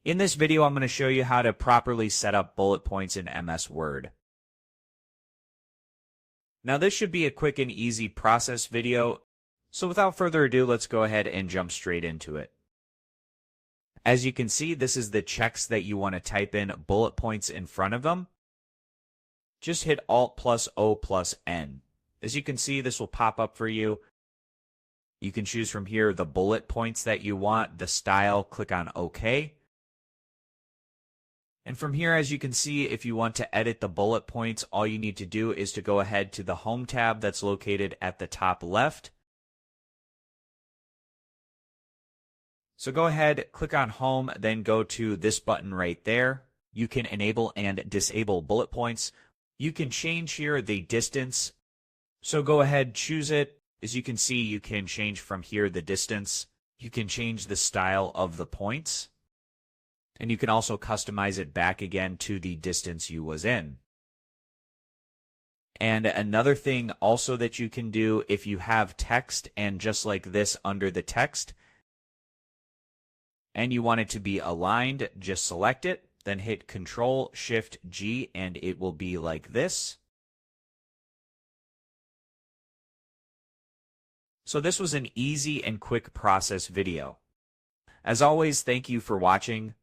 In this video, I'm going to show you how to properly set up bullet points in MS Word. Now, this should be a quick and easy process video, so without further ado, let's go ahead and jump straight into it. As you can see, this is the checks that you want to type in bullet points in front of them. Just hit Alt plus O plus N. As you can see, this will pop up for you. You can choose from here the bullet points that you want, the style, click on OK. And from here, as you can see, if you want to edit the bullet points, all you need to do is to go ahead to the Home tab that's located at the top left. So go ahead, click on Home, then go to this button right there. You can enable and disable bullet points. You can change here the distance. So go ahead, choose it. As you can see, you can change from here the distance. You can change the style of the points. And you can also customize it back again to the distance you was in. And another thing also that you can do, if you have text and just like this under the text, and you want it to be aligned, just select it, then hit Control-Shift-G, and it will be like this. So this was an easy and quick process video. As always, thank you for watching.